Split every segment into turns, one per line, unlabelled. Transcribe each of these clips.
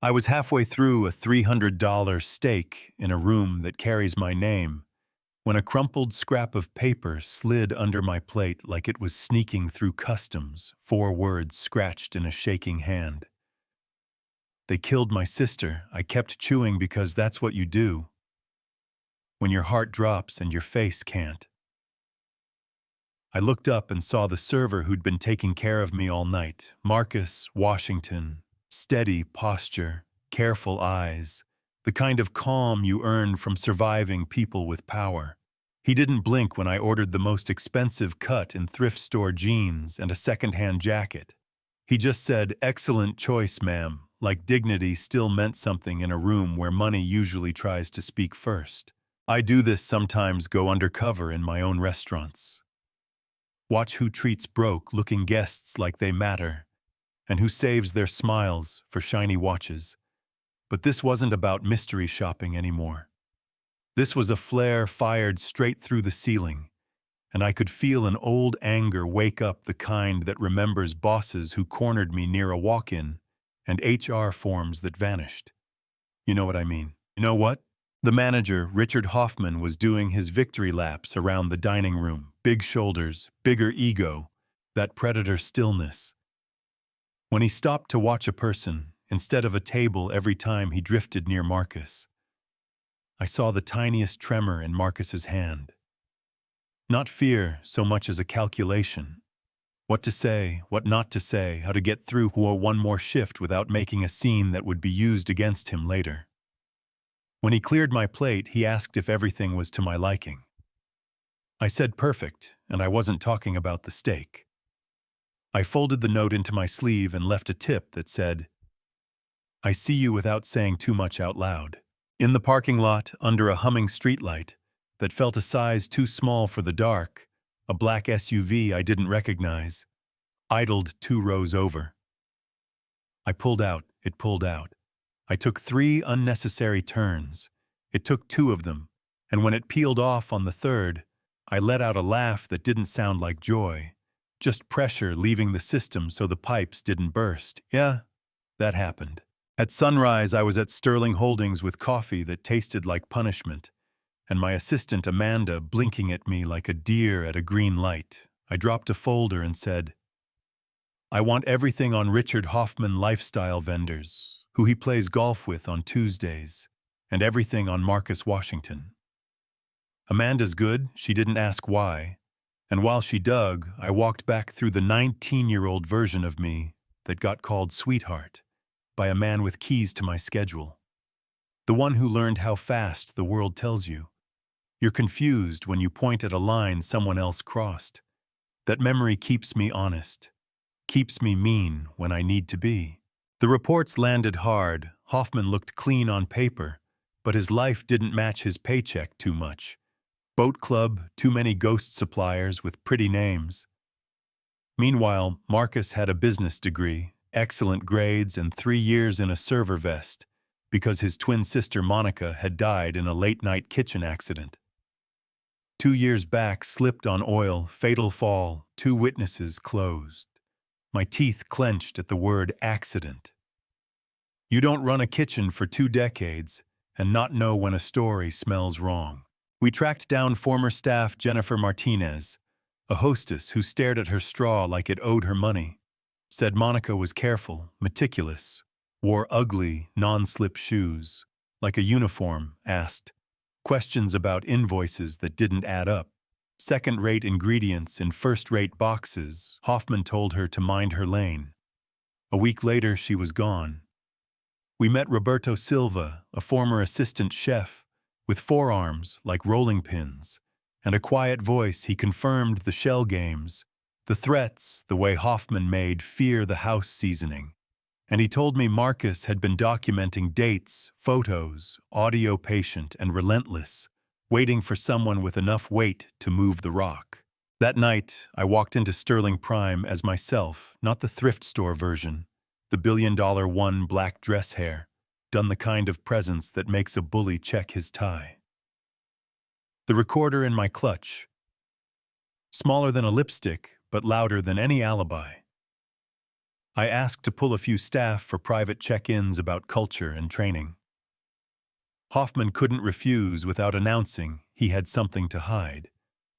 I was halfway through a $300 steak in a room that carries my name when a crumpled scrap of paper slid under my plate like it was sneaking through customs, 4 words scratched in a shaking hand. They killed my sister. I kept chewing because that's what you do when your heart drops and your face can't. I looked up and saw the server who'd been taking care of me all night, Marcus Washington. Steady posture, careful eyes, the kind of calm you earn from surviving people with power. He didn't blink when I ordered the most expensive cut in thrift store jeans and a second-hand jacket. He just said, "Excellent choice, ma'am," like dignity still meant something in a room where money usually tries to speak first. I do this sometimes, go undercover in my own restaurants. Watch who treats broke-looking guests like they matter, and who saves their smiles for shiny watches. But this wasn't about mystery shopping anymore. This was a flare fired straight through the ceiling, and I could feel an old anger wake up, the kind that remembers bosses who cornered me near a walk-in and HR forms that vanished. You know what I mean. You know what? The manager, Richard Hoffman, was doing his victory laps around the dining room. Big shoulders, bigger ego, that predator stillness. When he stopped to watch a person, instead of a table every time he drifted near Marcus, I saw the tiniest tremor in Marcus's hand. Not fear so much as a calculation. What to say, what not to say, how to get through one more shift without making a scene that would be used against him later. When he cleared my plate, he asked if everything was to my liking. I said perfect, and I wasn't talking about the steak. I folded the note into my sleeve and left a tip that said, "I see you," without saying too much out loud. In the parking lot, under a humming streetlight that felt a size too small for the dark, a black SUV I didn't recognize idled 2 rows over. I pulled out. It pulled out. I took 3 unnecessary turns. It took 2 of them, and when it peeled off on the third, I let out a laugh that didn't sound like joy. Just pressure leaving the system so the pipes didn't burst. Yeah, that happened. At sunrise, I was at Sterling Holdings with coffee that tasted like punishment, and my assistant Amanda blinking at me like a deer at a green light. I dropped a folder and said, "I want everything on Richard Hoffman Lifestyle Vendors, who he plays golf with on Tuesdays, and everything on Marcus Washington." Amanda's good, she didn't ask why. And while she dug, I walked back through the 19-year-old version of me that got called sweetheart by a man with keys to my schedule. The one who learned how fast the world tells you. You're confused when you point at a line someone else crossed. That memory keeps me honest, keeps me mean when I need to be. The reports landed hard. Hoffman looked clean on paper, but his life didn't match his paycheck too much. Boat club, too many ghost suppliers with pretty names. Meanwhile, Marcus had a business degree, excellent grades, and 3 years in a server vest because his twin sister Monica had died in a late-night kitchen accident. 2 years back, slipped on oil, fatal fall, 2 witnesses closed. My teeth clenched at the word accident. You don't run a kitchen for 2 decades and not know when a story smells wrong. We tracked down former staff Jennifer Martinez, a hostess who stared at her straw like it owed her money. Said Monica was careful, meticulous, wore ugly, non-slip shoes, like a uniform, asked questions about invoices that didn't add up. Second-rate ingredients in first-rate boxes. Hoffman told her to mind her lane. A week later, she was gone. We met Roberto Silva, a former assistant chef, with forearms like rolling pins, and a quiet voice. He confirmed the shell games, the threats, the way Hoffman made fear the house seasoning. And he told me Marcus had been documenting dates, photos, audio patient and relentless, waiting for someone with enough weight to move the rock. That night, I walked into Sterling Prime as myself, not the thrift store version, the $1 billion one black dress hair, done the kind of presence that makes a bully check his tie. The recorder in my clutch, smaller than a lipstick, but louder than any alibi. I asked to pull a few staff for private check-ins about culture and training. Hoffman couldn't refuse without announcing he had something to hide.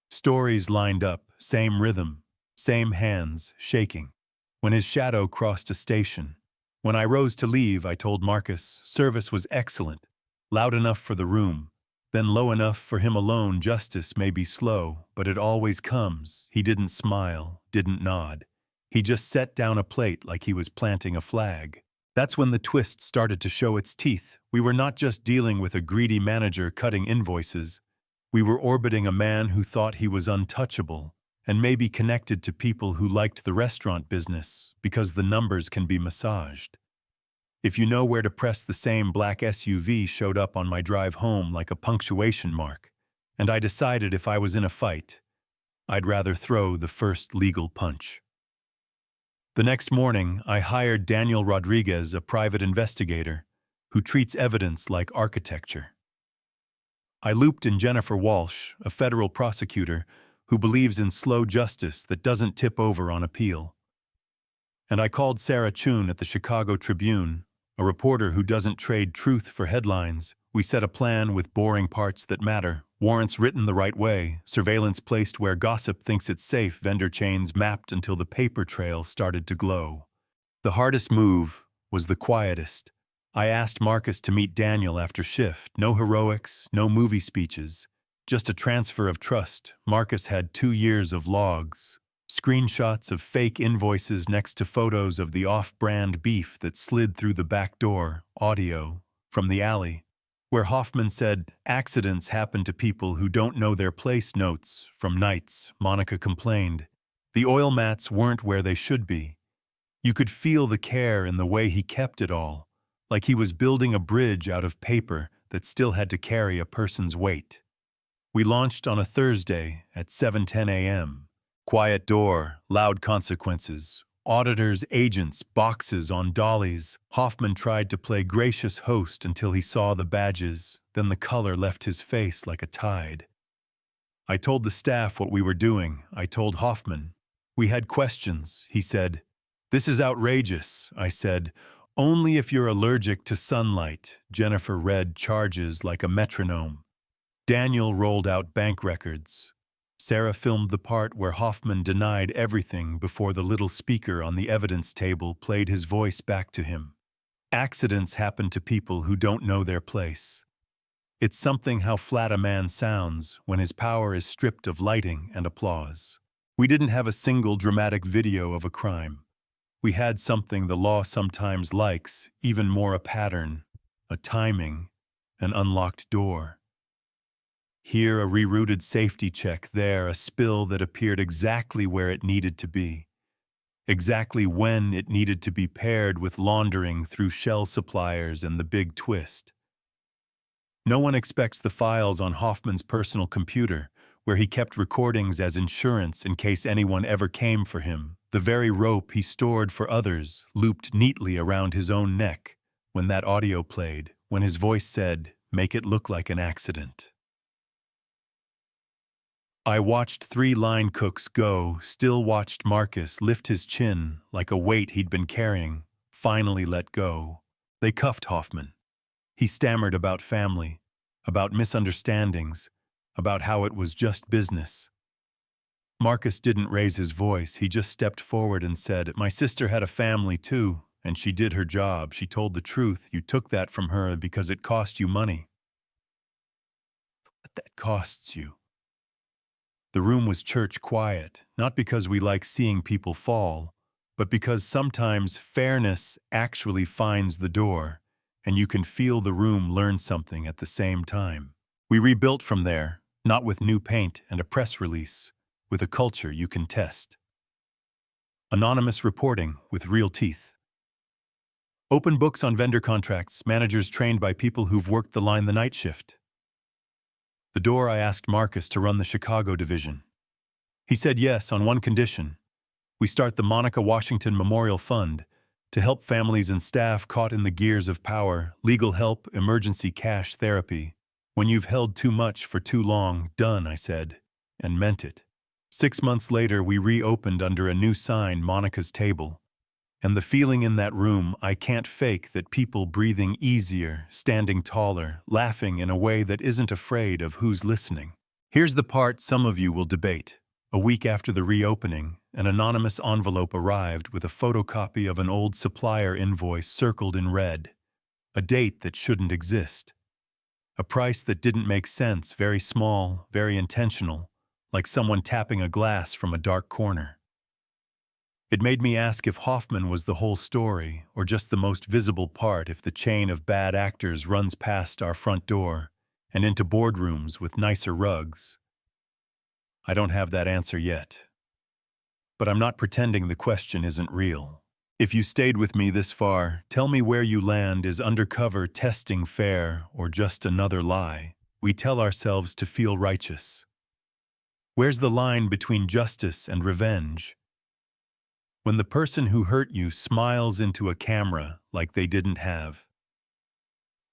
Stories lined up, same rhythm, same hands shaking. When his shadow crossed a station. When I rose to leave, I told Marcus service was excellent, loud enough for the room, then low enough for him alone. Justice may be slow, but it always comes. He didn't smile, didn't nod. He just set down a plate like he was planting a flag. That's when the twist started to show its teeth. We were not just dealing with a greedy manager cutting invoices. We were orbiting a man who thought he was untouchable, and maybe connected to people who liked the restaurant business because the numbers can be massaged. If you know where to press, the same black SUV showed up on my drive home like a punctuation mark, and I decided if I was in a fight, I'd rather throw the first legal punch. The next morning, I hired Daniel Rodriguez, a private investigator, who treats evidence like architecture. I looped in Jennifer Walsh, a federal prosecutor, who believes in slow justice that doesn't tip over on appeal. And I called Sarah Chun at the Chicago Tribune, a reporter who doesn't trade truth for headlines. We set a plan with boring parts that matter, warrants written the right way, surveillance placed where gossip thinks it's safe, vendor chains mapped until the paper trail started to glow. The hardest move was the quietest. I asked Marcus to meet Daniel after shift. No heroics, no movie speeches. Just a transfer of trust. Marcus had 2 years of logs, screenshots of fake invoices next to photos of the off-brand beef that slid through the back door, audio from the alley, where Hoffman said, "Accidents happen to people who don't know their place." Notes from nights, Monica complained. The oil mats weren't where they should be. You could feel the care in the way he kept it all, like he was building a bridge out of paper that still had to carry a person's weight. We launched on a Thursday at 7:10 a.m. Quiet door, loud consequences. Auditors, agents, boxes on dollies. Hoffman tried to play gracious host until he saw the badges. Then the color left his face like a tide. I told the staff what we were doing. I told Hoffman. We had questions, he said. "This is outrageous," I said. "Only if you're allergic to sunlight." Jennifer read charges like a metronome. Daniel rolled out bank records. Sarah filmed the part where Hoffman denied everything before the little speaker on the evidence table played his voice back to him. Accidents happen to people who don't know their place. It's something how flat a man sounds when his power is stripped of lighting and applause. We didn't have a single dramatic video of a crime. We had something the law sometimes likes, even more: a pattern, a timing, an unlocked door. Here a rerouted safety check, there a spill that appeared exactly where it needed to be, exactly when it needed to be, paired with laundering through shell suppliers and the big twist. No one expects the files on Hoffman's personal computer, where he kept recordings as insurance in case anyone ever came for him. The very rope he stored for others looped neatly around his own neck when that audio played, when his voice said, "Make it look like an accident." I watched 3 line cooks go, still watched Marcus lift his chin like a weight he'd been carrying, finally let go. They cuffed Hoffman. He stammered about family, about misunderstandings, about how it was just business. Marcus didn't raise his voice. He just stepped forward and said, "My sister had a family too, and she did her job. She told the truth. You took that from her because it cost you money." "What that costs you?" The room was church quiet, not because we like seeing people fall, but because sometimes fairness actually finds the door, and you can feel the room learn something at the same time. We rebuilt from there, not with new paint and a press release, with a culture you can test. Anonymous reporting with real teeth. Open books on vendor contracts, managers trained by people who've worked the line the night shift. The door. I asked Marcus to run the Chicago division. He said yes on one condition. We start the Monica Washington Memorial Fund to help families and staff caught in the gears of power, legal help, emergency cash therapy. When you've held too much for too long. Done, I said, and meant it. 6 months later, we reopened under a new sign, Monica's Table. And the feeling in that room I can't fake, that people breathing easier, standing taller, laughing in a way that isn't afraid of who's listening. Here's the part some of you will debate. A week after the reopening, an anonymous envelope arrived with a photocopy of an old supplier invoice circled in red. A date that shouldn't exist. A price that didn't make sense, very small, very intentional, like someone tapping a glass from a dark corner. It made me ask if Hoffman was the whole story, or just the most visible part, if the chain of bad actors runs past our front door and into boardrooms with nicer rugs. I don't have that answer yet. But I'm not pretending the question isn't real. If you stayed with me this far, tell me where you land. Is undercover testing fair, or just another lie we tell ourselves to feel righteous? Where's the line between justice and revenge? When the person who hurt you smiles into a camera like they didn't have.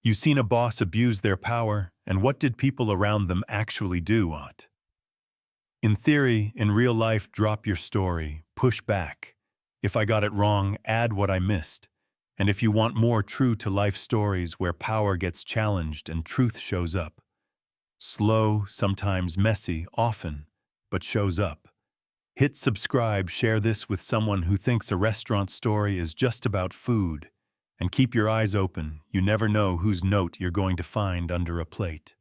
You've seen a boss abuse their power, and what did people around them actually do? In theory, in real life, drop your story, push back. If I got it wrong, add what I missed. And if you want more true-to-life stories where power gets challenged and truth shows up. Slow, sometimes messy, often, but shows up. Hit subscribe, share this with someone who thinks a restaurant story is just about food. And keep your eyes open, you never know whose note you're going to find under a plate.